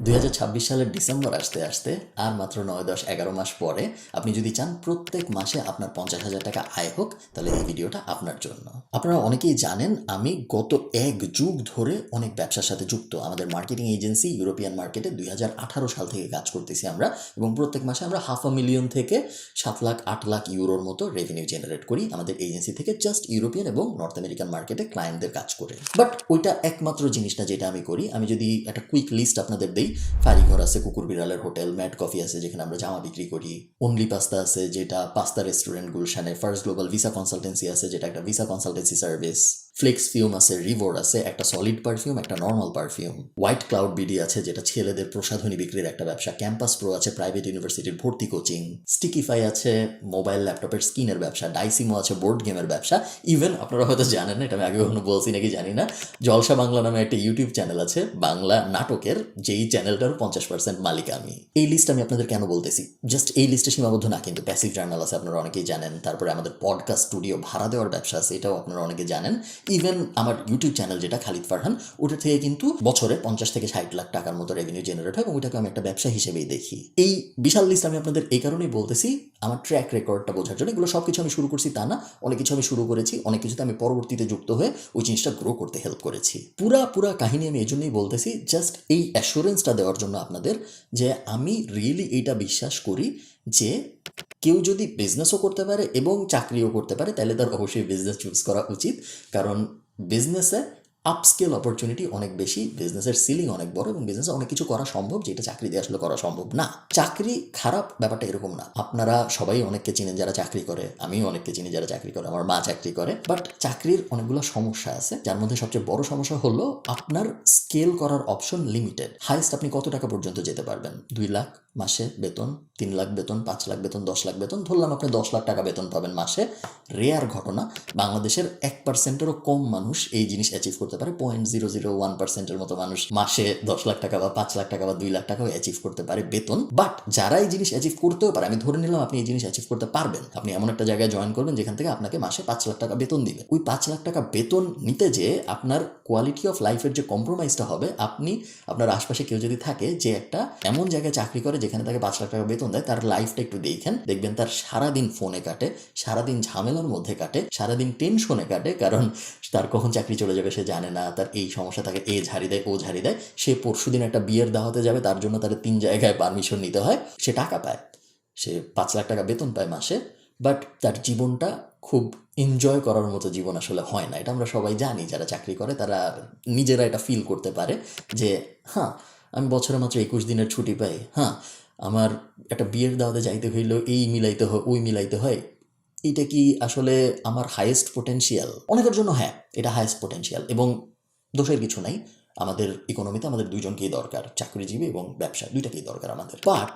2026 সালের ডিসেম্বর আসতে আসতে আর মাত্র 9, 10, 11 মাস পরে আপনি যদি চান প্রত্যেক মাসে আপনার 50,000 টাকা আয় হোক, তাহলে এই ভিডিওটা আপনার জন্য। আপনারা অনেকেই জানেন আমি গত 1 যুগ ধরে অনেক ব্যবসার সাথে যুক্ত। আমাদের মার্কেটিং এজেন্সি ইউরোপিয়ান মার্কেটে 2018 সাল থেকে কাজ করতেছি আমরা, এবং প্রত্যেক মাসে আমরা 500,000 থেকে 7 লাখ 8 লাখ ইউরোর মতো রেভিনিউ জেনারেট করি আমাদের এজেন্সি থেকে, জাস্ট ইউরোপিয়ান এবং নর্থ আমেরিকান মার্কেটে ক্লায়েন্টদের কাজ করে। বাট ওইটা একমাত্র জিনিস না যেটা আমি করি। আমি যদি একটা কুইক লিস্ট আপনাদের দিই, ফারিঘর আছে, কুকুর বিড়ালের হোটেল, ম্যাট কফি আছে যেখানে আমরা জামা বিক্রি করি, অনলি পাস্তা আছে যেটা পাস্তা রেস্টুরেন্ট গুলশানে, ফার্স্ট গ্লোবাল ভিসা কনসালটেন্সি আছে যেটা একটা visa consultancy service, Flex Fume আছে, রিভোর আছে একটা সলিড পারফিউম একটা normal perfume, White Cloud BD আছে যেটা ছেলেদের প্রসাধনী বিক্রির একটা ব্যবসা, ক্যাম্পাস প্রো আছে প্রাইভেট ইউনিভার্সিটির ভর্তি কোচিং, স্টিকিফাই আছে মোবাইল ল্যাপটপের স্ক্রিনের ব্যবসা, ডাইসিমো আছে বোর্ড গেমের ব্যবসা, ইভেন আপনারা হয়তো জানেন না, এটা আমি আগে কখনো বলছি নাকি জানি না, জলসা বাংলা নামে একটা ইউটিউব চ্যানেল আছে বাংলা নাটকের, যেই চ্যানেলটার 50% মালিক আমি। এই লিস্ট আমি আপনাদের কেন বলতেছি, জাস্ট এই লিস্টে সীমাবদ্ধ না কিন্তু, প্যাসিভ জার্নাল আছে আপনারা অনেকেই জানেন, তারপরে আমাদের পডকাস্ট স্টুডিও ভাড়া দেওয়ার ব্যবসা আছে, এটাও আপনারা অনেকে জানেন, ইভেন আমার ইউটিউব চ্যানেল যেটা খালিদ ফারহান, ওটা থেকে কিন্তু বছরে 50 থেকে 60 লাখ টাকার মতো রেভিনিউ জেনারেট হয়, এবং ওইটাকে আমি একটা ব্যবসা হিসেবেই দেখি। এই বিশাল লিস্ট আমি আপনাদের এই কারণেই বলতেছি আমার ট্র্যাক রেকর্ডটা বোঝার জন্য। এগুলো সব কিছু আমি শুরু করছি তা না, অনেক কিছু আমি শুরু করেছি, অনেক কিছুতে আমি পরবর্তীতে যুক্ত হয়ে ওই জিনিসটা গ্রো করতে হেল্প করেছি। পুরা কাহিনী আমি এই জন্যই বলতেছি, জাস্ট এই অ্যাসুরেন্সটা দেওয়ার জন্য আপনাদের, যে আমি রিয়েলি এইটা বিশ্বাস করি যে কেউ যদি বিজনেসও করতে পারে এবং চাকরিও করতে পারে, তাহলে তার অবশ্যই বিজনেস চুজ করা উচিত। কারণ বিজনেসে আপস্কেল অপরচুনিটি অনেক বেশি, বিজনেসের সিলিং অনেক বড়, এবং বিজনেসে অনেক কিছু করা সম্ভব যেটা চাকরি দিয়ে আসলে করা সম্ভব না। চাকরি খারাপ ব্যাপারটা এরকম না। আপনারা সবাই অনেককে চিনেন যারা চাকরি করে, আমিও অনেককে চিনি যারা চাকরি করে, আমার মা চাকরি করে। বাট চাকরির অনেকগুলো সমস্যা আছে, যার মধ্যে সবচেয়ে বড় সমস্যা হলো আপনার স্কেল করার অপশন লিমিটেড। হাইস্ট আপনি কত টাকা পর্যন্ত যেতে পারবেন? 2 লাখ মাসে বেতন, 3 লাখ বেতন, 5 লাখ বেতন, 10 লাখ বেতন, ধরলাম আপনি 10 লাখ টাকা বেতন পাবেন মাসে। রেয়ার ঘটনা, বাংলাদেশের 1%-এরও কম মানুষ এই জিনিস অ্যাচিভ করতে পারে। 0.001%-এর মতো মানুষ মাসে 10 লাখ টাকা বা 5 লাখ টাকা বা 2 লাখ টাকাও অ্যাচিভ করতে পারে বেতন। বাট যারা এই জিনিস অ্যাচিভ করতেও পারে, আমি ধরে নিলাম আপনি এই জিনিস অ্যাচিভ করতে পারবেন, আপনি এমন একটা জায়গায় জয়েন করবেন যেখান থেকে আপনাকে মাসে 5 লাখ টাকা বেতন দিবে। ওই 5 লাখ টাকা বেতন নিতে যে আপনার কোয়ালিটি অফ লাইফের যে কম্প্রোমাইজটা হবে, আপনি আপনার আশপাশে কেউ যদি থাকে যে একটা এমন জায়গায় চাকরি করে যেখানে তাকে 5 লাখ টাকা বেতন দেয়, তার লাইফটা একটু দেখবেন তার সারাদিন ফোনে কাটে, সারাদিন ঝামেলার মধ্যে কাটে, সারাদিন টেনশনে কাটে, কারণ তার কখন চাকরি চলে যাবে সে জানে না, তার এই সমস্যা থাকে, এ ঝাড়ি দেয় ও ঝাড়ি দেয়, সে পরশুদিন একটা বিয়ের দাওয়াতে যাবে, তার জন্য তার 3 জায়গায় পারমিশন নিতে হয়, সে টাকা পায়, সে 5 লাখ টাকা বেতন পায় মাসে, বাট তার জীবনটা খুব এনজয় করার মতো জীবন আসলে হয় না। এটা আমরা সবাই জানি, যারা চাকরি করে তারা নিজেরা এটা ফিল করতে পারে যে হ্যাঁ, আমি বছরে মাত্র 21 দিনের ছুটি পাই, হ্যাঁ আমার একটা বিয়ের দাওয়াতে যাইতে হইলেও এই মিলাইতে হয় ওই মিলাইতে হয়, এটা কি আসলে আমার হাইয়েস্ট পোটেনশিয়াল? অনেকের জন্য হ্যাঁ, এটা হাইয়েস্ট পোটেনশিয়াল, এবং দোষের কিছু নাই। আমাদের ইকোনমিতে আমাদের দুইজনকেই দরকার, চাকরিজীবী এবং ব্যবসা দুইটাকেই দরকার আমাদের। বাট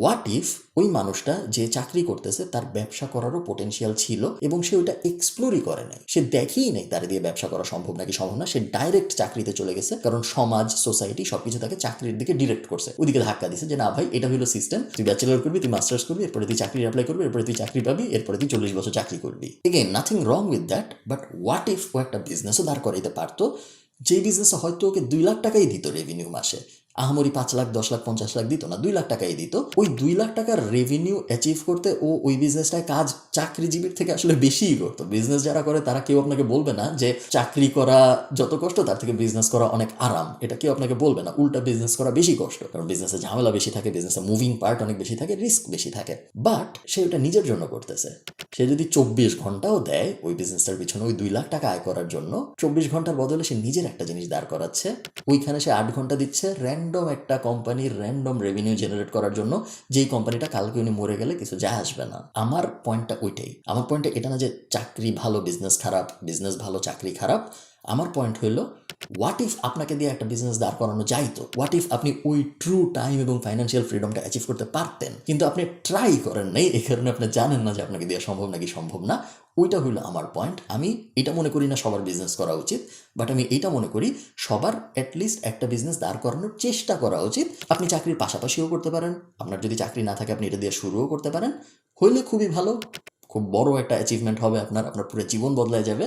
হোয়াট ইফ ওই মানুষটা যে চাকরি করতেছে তার ব্যবসা করারও পোটেনশিয়াল ছিল, এবং সে ওইটা এক্সপ্লোরই করে নাই, সে দেখেই নেই তার দিয়ে ব্যবসা করা সম্ভব নাকি সম্ভব না, সে ডাইরেক্ট চাকরিতে চলে গেছে, কারণ সমাজ সোসাইটি সবকিছু তাকে চাকরির দিকে ডিরেক্ট করছে, ওইদিকে ধাক্কা দিছে যে না ভাই এটা হলো সিস্টেম, তুই ব্যাচেলর করবি, তুই মাস্টার্স করবি, এরপরে তুই চাকরি অ্যাপ্লাই করবি, এরপরে তুই চাকরি পাবি, এরপরে তুই 40 বছর চাকরি করবি। Again nothing wrong with that, but what if ও একটা বিজনেসও দাঁড় করাইতে পারতো, যে বিজনেসে হয়তো ওকে 2 লাখ টাকাই দিত রেভিনিউ মাসে, আহামরি 5 লাখ 10 লাখ 50 লাখ দিত না, 2 লাখ টাকাই দিত। ওই 2 লাখ টাকার রেভিনিউ অ্যাচিভ করতে ও ওই বিজনেসটায় কাজ চাকরিজীবীর থেকে আসলে বেশিই করতো। বিজনেস যারা করে তারা কেউ আপনাকে বলবে না যে চাকরি করা যত কষ্ট তার থেকে বিজনেস করা অনেক আরাম, এটা কেউ আপনাকে বলবে না। উল্টা বিজনেস করা বেশি কষ্ট, কারণ বিজনেসে ঝামেলা বেশি থাকে, বিজনেসে মুভিং পার্ট অনেক বেশি থাকে, রিস্ক বেশি থাকে। বাট সে ওটা নিজের জন্য করতেছে। সে যদি 24 ঘন্টাও দেয় ওই বিজনেসটার পিছনে ওই 2 লাখ টাকা আয় করার জন্য, 24 ঘন্টার বদলে সে নিজের একটা জিনিস দাঁড় করাচ্ছে, ওইখানে সে 8 ঘন্টা দিচ্ছে র্যান্ডম একটা কোম্পানির র্যান্ডম রেভিনিউ জেনারেট করার জন্য, যেই কোম্পানিটা কালকে উনি মরে গেলে কিছু যায় আসবে না। আমার পয়েন্টটা ওইটাই। আমার পয়েন্টটা এটা না যে চাকরি ভালো বিজনেস খারাপ, বিজনেস ভালো চাকরি খারাপ। আমার পয়েন্ট হইল, হোয়াট ইফ আপনাকে দিয়ে একটা বিজনেস দাঁড় করানো যাইতো, হোয়াট ইফ আপনি ওই ট্রু টাইম এবং ফাইন্যান্সিয়াল ফ্রিডমটা অ্যাচিভ করতে পারতেন, কিন্তু আপনি ট্রাই করেন নাই, এই কারণে আপনি জানেন না যে আপনাকে দেওয়া সম্ভব নাকি সম্ভব না। ওইটা হইলো আমার পয়েন্ট। আমি এটা মনে করি না সবার বিজনেস করা উচিত, বাট আমি এটা মনে করি সবার অ্যাটলিস্ট একটা বিজনেস দাঁড় করানোর চেষ্টা করা উচিত। আপনি চাকরির পাশাপাশিও করতে পারেন, আপনার যদি চাকরি না থাকে আপনি এটা দিয়ে শুরুও করতে পারেন, হইলে খুবই ভালো, খুব বড় একটা অ্যাচিভমেন্ট হবে আপনার, আপনার পুরো জীবন বদলায় যাবে।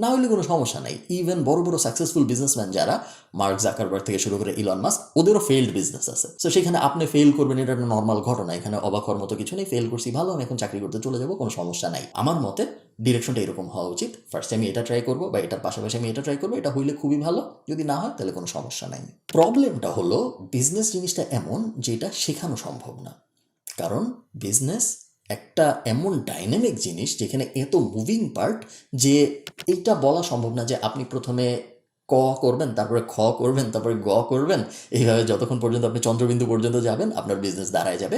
না হলে কোনো সমস্যা নাই। ইভেন বড় বড় সাকসেসফুল বিজনেসম্যান যারা, মার্ক জাকারবার্গ থেকে শুরু করে ইলন মাস্ক, ওদেরও ফেইল্ড বিজনেস আছে। সো সেখানে আপনি ফেল করবেন, এটা একটা নর্মাল ঘটনা। এখানে অবাক হওয়ার মতো কিছু নেই। ফেল করছি, ভালো, আমি এখন চাকরি করতে চলে যাবো, কোনো সমস্যা নাই। আমার মতে ডিরেকশনটা এরকম হওয়া উচিত। ফার্স্টে আমি এটা ট্রাই করবো, বা এটার পাশাপাশি আমি এটা ট্রাই করবো, এটা হইলে খুবই ভালো, যদি না হয় তাহলে কোনো সমস্যা নাই। প্রবলেমটা হলো বিজনেস জিনিসটা এমন যেটা শেখানো সম্ভব না। কারণ বিজনেস একটা এমন ডাইনামিক জিনিস যেখানে এত মুভিং পার্ট যে এইটা বলা সম্ভব না যে আপনি প্রথমে ক করবেন, তারপরে খ করবেন, তারপরে গ করবেন, এইভাবে যতক্ষণ পর্যন্ত আপনি চন্দ্রবিন্দু পর্যন্ত যাবেন আপনার বিজনেস দাঁড়ায় যাবে।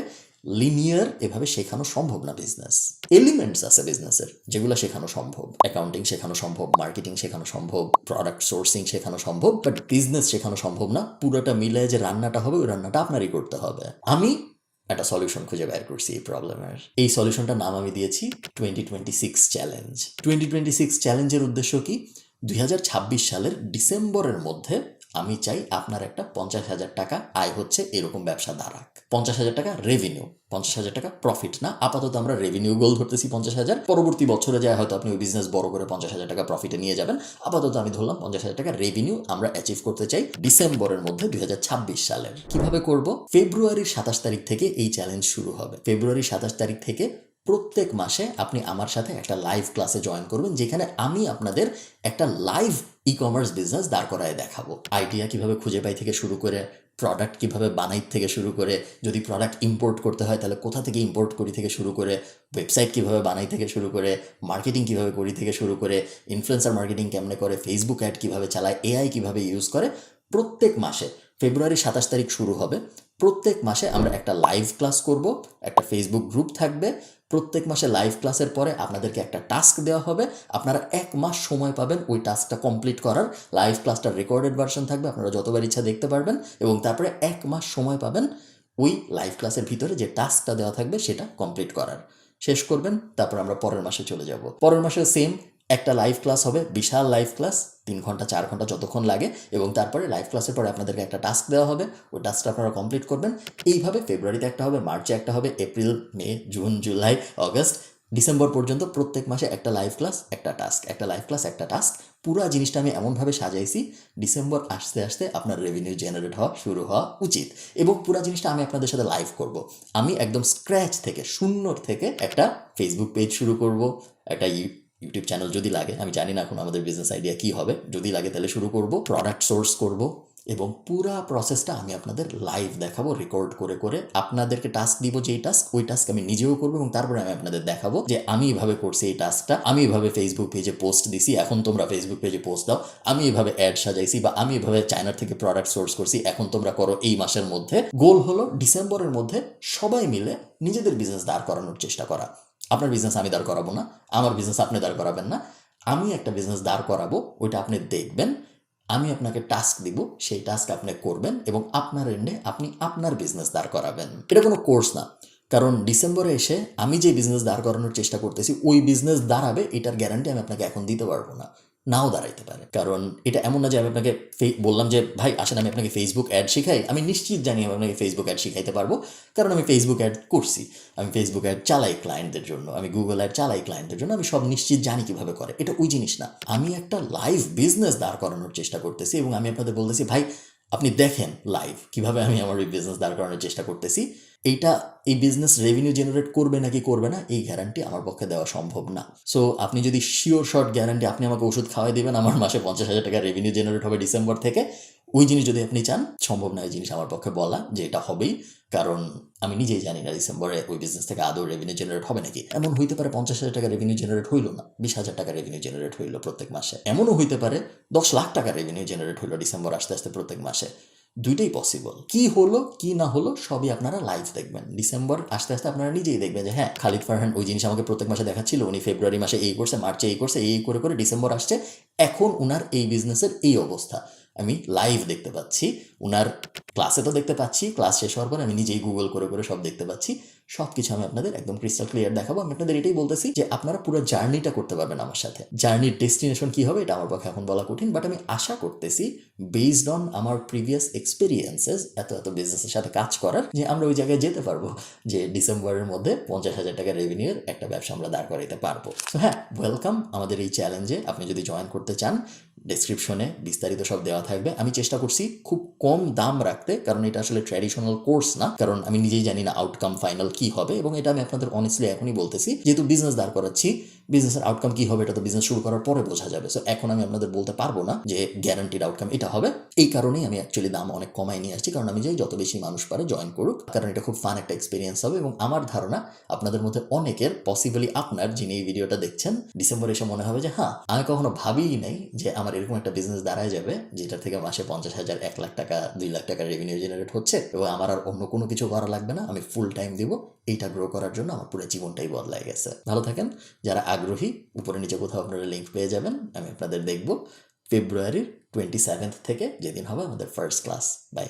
লিনিয়ার এভাবে শেখানো সম্ভব না বিজনেস। এলিমেন্টস আছে বিজনেসের যেগুলো শেখানো সম্ভব। অ্যাকাউন্টিং শেখানো সম্ভব, মার্কেটিং শেখানো সম্ভব, প্রোডাক্ট সোর্সিং শেখানো সম্ভব, বাট বিজনেস শেখানো সম্ভব না। পুরোটা মিলে যে রান্নাটা হবে, ওই রান্নাটা আপনারই করতে হবে। আমি একটা সলিউশন খুঁজে বের করছি এই প্রবলেমের। এই সলিউশনটার নাম আমি দিয়েছি 2026 চ্যালেঞ্জ। 2026 চ্যালেঞ্জের উদ্দেশ্য কি? 2026 সালের ডিসেম্বরের মধ্যে আমি চাই আপনার একটা 50,000 টাকা আয় হচ্ছে এরকম ব্যবসা দাঁড়াক। 50,000 টাকা রেভিনিউ, 50,000 টাকা প্রফিট না। আপাতত আমরা রেভিনিউ গোল ধরতেছি 50,000। পরবর্তী বছরে যায় হয়তো আপনি ওই বিজনেস বড় করে 50,000 টাকা প্রফিটে নিয়ে যাবেন। আপাতত আমি ধরলাম 50,000 টাকা রেভিনিউ আমরা অ্যাচিভ করতে চাই ডিসেম্বরের মধ্যে 2026 সালের। কিভাবে করব? ফেব্রুয়ারির 27 তারিখ থেকে এই চ্যালেঞ্জ শুরু হবে। ফেব্রুয়ারির 27 তারিখ থেকে প্রত্যেক মাসে আপনি আমার সাথে একটা লাইভ ক্লাসে জয়েন করবেন, যেখানে আমি আপনাদের একটা লাইভ ই কমার্স বিজনেস দাঁড় করায় দেখাবো। আইডিয়া কিভাবে খুঁজে পাই থেকে শুরু করে, প্রোডাক্ট কিভাবে বানাই থেকে শুরু করে, যদি প্রোডাক্ট ইম্পোর্ট করতে হয় তাহলে কোথা থেকে ইম্পোর্ট করি থেকে শুরু করে, ওয়েবসাইট কিভাবে বানাই থেকে শুরু করে, মার্কেটিং কিভাবে করি থেকে শুরু করে, ইনফ্লুয়েন্সার মার্কেটিং কেমনে করে, ফেসবুক অ্যাড কিভাবে চালায়, এআই কিভাবে ইউজ করে। প্রত্যেক মাসে ফেব্রুয়ারি 27 তারিখ শুরু হবে। প্রত্যেক মাসে আমরা একটা লাইভ ক্লাস করব, একটা ফেসবুক গ্রুপ থাকবে। প্রত্যেক মাসে লাইভ ক্লাসের পরে আপনাদেরকে একটা টাস্ক দেওয়া হবে। আপনারা 1 মাস সময় পাবেন ওই টাস্কটা কমপ্লিট করার। লাইভ ক্লাসটার রেকর্ডেড ভার্সন থাকবে, আপনারা যতবার ইচ্ছা দেখতে পারবেন। এবং তারপরে 1 মাস সময় পাবেন ওই লাইভ ক্লাসের ভিতরে যে টাস্কটা দেওয়া থাকবে সেটা কমপ্লিট করার। শেষ করবেন, তারপর আমরা পরের মাসে চলে যাব। পরের মাসে সেম একটা লাইভ ক্লাস হবে, বিশাল লাইভ ক্লাস, 3 ঘন্টা 4 ঘন্টা যতক্ষণ লাগে। এবং তারপরে লাইভ ক্লাসের পরে আপনাদেরকে একটা টাস্ক দেওয়া হবে, ওই টাস্কটা আপনারা কমপ্লিট করবেন। এইভাবে ফেব্রুয়ারিতে একটা হবে, মার্চে একটা হবে, এপ্রিল, মে, জুন, জুলাই, অগস্ট, ডিসেম্বর পর্যন্ত প্রত্যেক মাসে একটা লাইভ ক্লাস, একটা টাস্ক, একটা লাইভ ক্লাস, একটা টাস্ক। পুরো জিনিসটা আমি এমনভাবে সাজাইছি ডিসেম্বর আসতে আসতে আপনার রেভিনিউ জেনারেট হওয়া শুরু হওয়া উচিত। এবং পুরো জিনিসটা আমি আপনাদের সাথে লাইভ করব। আমি একদম স্ক্র্যাচ থেকে, শূন্যর থেকে একটা ফেসবুক পেজ শুরু করব, একটা ইউটিউব চ্যানেল যদি লাগে, আমি জানি না এখন আমাদের বিজনেস আইডিয়া কী হবে, যদি লাগে তাহলে শুরু করব, প্রোডাক্ট সোর্স করব, এবং পুরা প্রসেসটা আমি আপনাদের লাইভ দেখাবো রেকর্ড করে করে। আপনাদেরকে টাস্ক দিব, যেই টাস্ক, ওই টাস্ক আমি নিজেও করবো, এবং তারপরে আমি আপনাদের দেখাবো যে আমি এভাবে করছি এই টাস্কটা, আমি এভাবে ফেসবুক পেজে পোস্ট দিছি, এখন তোমরা ফেসবুক পেজে পোস্ট দাও, আমি এভাবে অ্যাড সাজাইছি, বা আমি এভাবে চায়নার থেকে প্রোডাক্ট সোর্স করছি, এখন তোমরা করো এই মাসের মধ্যে। গোল হলো ডিসেম্বরের মধ্যে সবাই মিলে নিজেদের বিজনেস দাঁড় করানোর চেষ্টা করা। আপনার বিজনেস আমি দাঁড় করাবো না, আমার বিজনেস আপনি দাঁড় করাবেন না, আমি একটা বিজনেস দাঁড় করাবো, ওইটা আপনি দেখবেন, আমি আপনাকে টাস্ক দিব, সেই টাস্ক আপনি করবেন, এবং আপনার এন্ডে আপনি আপনার বিজনেস দাঁড় করাবেন। এটা কোনো কোর্স না, কারণ ডিসেম্বরে এসে আমি যে বিজনেস দাঁড় করানোর চেষ্টা করতেছি ওই বিজনেস দাঁড়াবে, এটার গ্যারান্টি আমি আপনাকে এখন দিতে পারবো না, নাও দাঁড়াইতে পারে। কারণ এটা এমন না যে আমি আপনাকে বললাম যে ভাই আসেন আমি আপনাকে ফেসবুক অ্যাড শিখাই, আমি নিশ্চিত জানি আমি আপনাকে ফেসবুক অ্যাড শিখাইতে পারবো, কারণ আমি ফেসবুক অ্যাড করছি, আমি ফেসবুক অ্যাড চালাই ক্লায়েন্টদের জন্য, আমি গুগল অ্যাড চালাই ক্লায়েন্টদের জন্য, আমি সব নিশ্চিত জানি কীভাবে করে। এটা ওই জিনিস না, আমি একটা লাইভ বিজনেস দাঁড় করানোর চেষ্টা করতেছি, এবং আমি আপনাদের বলতেছি ভাই আপনি দেখেন লাইভ কীভাবে আমি আমার এই বিজনেস দাঁড় করানোর চেষ্টা করতেছি। এইটা, এই বিজনেস রেভিনিউ জেনারেট করবে নাকি করবে না, এই গ্যারান্টি আমার পক্ষে দেওয়া সম্ভব না। সো আপনি যদি শিওর শর্ট গ্যারান্টি, আপনি আমাকে ওষুধ খাওয়াই দেবেন আমার মাসে 50,000 টাকা রেভিনিউ জেনারেট হবে ডিসেম্বর থেকে, ওই জিনিস যদি আপনি চান, সম্ভব না এই জিনিস আমার পক্ষে বলা যে এটা হবেই, কারণ আমি নিজেই জানি না ডিসেম্বরে ওই বিজনেস থেকে আদৌ রেভিনিউ জেনারেট হবে নাকি। এমন হইতে পারে 50,000 টাকা রেভিনিউ জেনারেট হইলো না, 20,000 টাকা রেভিনিউ জেনারেট হইলো প্রত্যেক মাসে। এমনও হইতে পারে 10 লাখ টাকা রেভিনিউ জেনারেট হইলো ডিসেম্বর আসতে আসতে প্রত্যেক মাসে। দুইটাই পসিবল। কি হলো কি না হলো সবই আপনারা লাইভ দেখবেন। ডিসেম্বর আসতে আসতে আপনারা নিজেই দেখবেন যে হ্যাঁ, খালিদ ফারহান ওই জিনিস আমাকে প্রত্যেক মাসে দেখাচ্ছিল, উনি ফেব্রুয়ারি মাসে এই করছে, মার্চে এই করছে, এই করে করে ডিসেম্বর আসছে, এখন উনার এই বিজনেসের এই অবস্থা। আমি লাইভ দেখতে পাচ্ছি, উনার ক্লাসে তো দেখতে পাচ্ছি, ক্লাস শেষ হওয়ার পর আমি নিজেই গুগল করে করে সব দেখতে পাচ্ছি, সব কিছু আমি আপনাদের একদম ক্রিস্টাল ক্লিয়ার দেখাবো। আমি আপনাদের এটাই বলতেছি যে আপনারা পুরো জার্নিটা করতে পারবেন আমার সাথে। জার্নির ডেস্টিনেশন কি হবে এটা আমার পক্ষে এখন বলা কঠিন, বাট আমি আশা করতেছি বেসড অন আমার প্রিভিয়াস এক্সপিরিয়েন্সেস এত বিজনেসের সাথে কাজ করার, যে আমরা ওই জায়গায় যেতে পারবো যে ডিসেম্বরের মধ্যে 50,000 টাকা রেভিনিউর একটা ব্যবসা আমরা দাঁড় করাইতে পারবো। তো হ্যাঁ, ওয়েলকাম আমাদের এই চ্যালেঞ্জে। আপনি যদি জয়েন করতে চান, ডেসক্রিপশনে বিস্তারিত সব দেওয়া থাকবে। আমি চেষ্টা করছি খুব কম দাম রাখতে, কারণ এটা আসলে ট্র্যাডিশনাল কোর্স না, কারণ আমি নিজেই জানি না আউটকাম ফাইনাল কি হবে, এবং এটা আমি আপনাদের অনেস্টলি এখনই বলতেছি, যেহেতু বিজনেস দাঁড় করাচ্ছি, বিজনেসের আউটকাম কি হবে এটা তো বিজনেস শুরু করার পরে বোঝা যাবে। সো এখন আমি আপনাদের বলতে পারবো না যে গ্যারান্টিড আউটকাম এটা হবে। এই কারণেই আমি অ্যাকচুয়ালি দাম অনেক কমাই নিয়ে আসছি, কারণ আমি চাই যত বেশি মানুষ পারে জয়েন করুক, কারণ এটা খুব ফান একটা এক্সপিরিয়েন্স হবে। এবং আমার ধারণা আপনাদের মধ্যে অনেকের, পসিবলি আপনার যিনি এই ভিডিওটা দেখছেন, ডিসেম্বরে এসে মনে হবে যে হ্যাঁ, আমি কখনো ভাবিই নাই যে আমার এরকম একটা বিজনেস দাঁড়ায় যাবে যেটার থেকে মাসে 50,000, 1 লাখ টাকা, 2 লাখ টাকা রেভিনিউ জেনারেট হচ্ছে, এবং আমার আর অন্য কোনো কিছু করা লাগবে না, আমি ফুল টাইম দিব। এইটা গ্রো করার জন্য আমার পুরো জীবনটাই বদলায় গেছে। ভালো থাকেন। যারা আগ্রহী, উপরে নিচে কোথাও আপনারা লিঙ্ক পেয়ে যাবেন। আমি আপনাদের দেখব ফেব্রুয়ারির 27 থেকে, যেদিন হবে আমাদের ফার্স্ট ক্লাস। বাই।